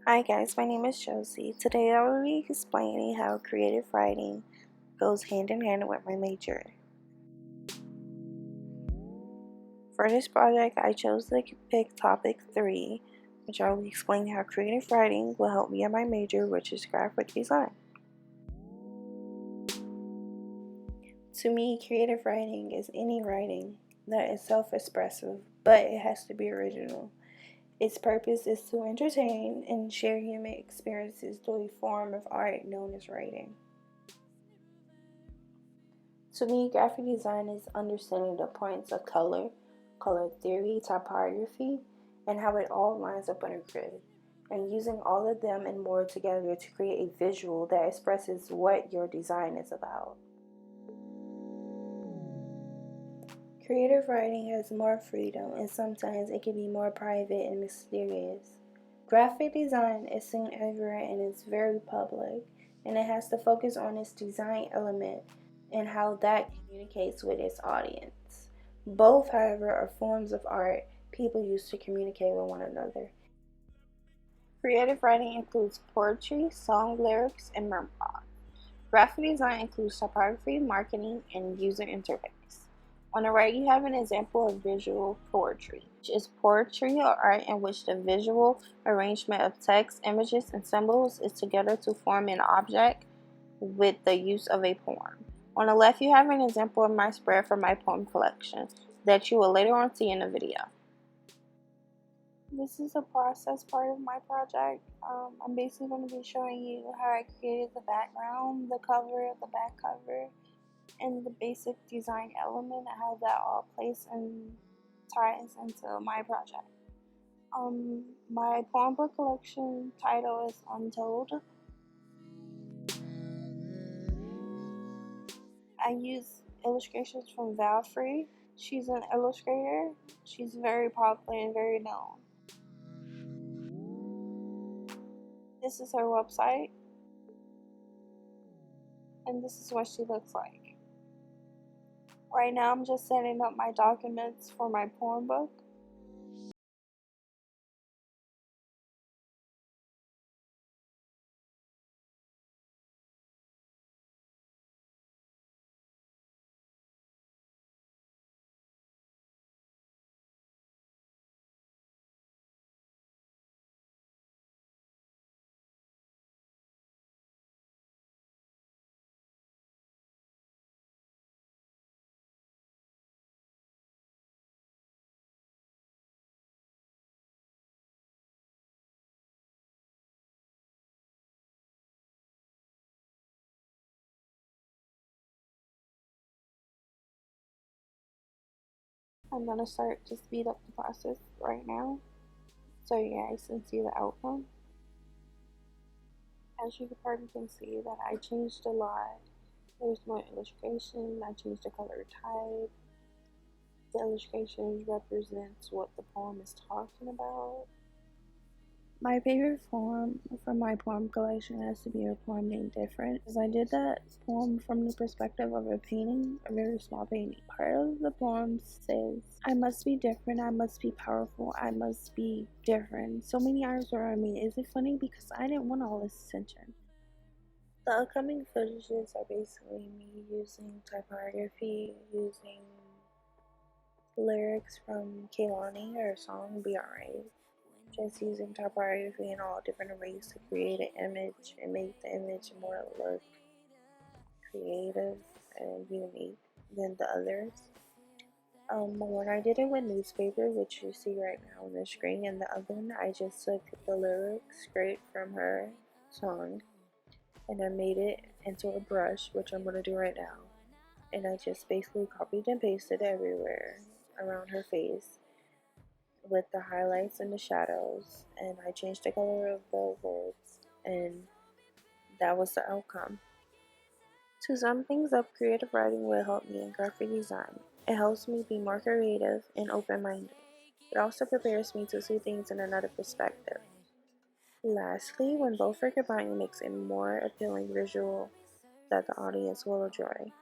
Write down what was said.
Hi guys, my name is Josie. Today I will be explaining how creative writing goes hand in hand with my major. For this project, I chose to pick topic 3, which I will explain how creative writing will help me in my major, which is graphic design. To me, creative writing is any writing that is self-expressive, but it has to be original. Its purpose is to entertain and share human experiences through a form of art known as writing. To me, graphic design is understanding the points of color, color theory, typography, and how it all lines up on a grid, and using all of them and more together to create a visual that expresses what your design is about. Creative writing has more freedom, and sometimes it can be more private and mysterious. Graphic design is seen everywhere and is very public, and it has to focus on its design element and how that communicates with its audience. Both, however, are forms of art people use to communicate with one another. Creative writing includes poetry, song lyrics, and memoir. Graphic design includes typography, marketing, and user interface. On the right, you have an example of visual poetry, which is poetry or art in which the visual arrangement of text, images, and symbols is together to form an object with the use of a poem. On the left, you have an example of my spread for my poem collection that you will later on see in the video. This is a process part of my project. I'm basically going to be showing you how I created the background, the cover, the back cover, and the basic design element and how that all plays and ties into my project. My poem book collection title is Untold. I use illustrations from Valfrey. She's an illustrator. She's very popular and very known. This is her website, and this is what she looks like. Right now I'm just setting up my documents for my poem book. I'm going to start to speed up the process right now so you guys can see the outcome. As you probably can see that I changed a lot. There's more illustration, I changed the color type. The illustration represents what the poem is talking about. My favorite poem from my poem collection has to be a poem named Different, because I did that poem from the perspective of a painting, a very small painting. Part of the poem says, I must be different, I must be powerful, I must be different. So many eyes are on me. Is it funny? Because I didn't want all this attention. The upcoming footages are basically me using typography, using lyrics from Kehlani, her song Be Alright. Just using typography and all different ways to create an image and make the image more look creative and unique than the others. When I did it with newspaper, which you see right now on the screen, and the other one, I just took the lyrics straight from her song and I made it into a brush, which I'm going to do right now. And I just basically copied and pasted everywhere around her face with the highlights and the shadows, and I changed the color of the words, and that was the outcome. To sum things up, creative writing will help me in graphic design. It helps me be more creative and open-minded. It also prepares me to see things in another perspective. Lastly, when both are combined, it makes a more appealing visual that the audience will enjoy.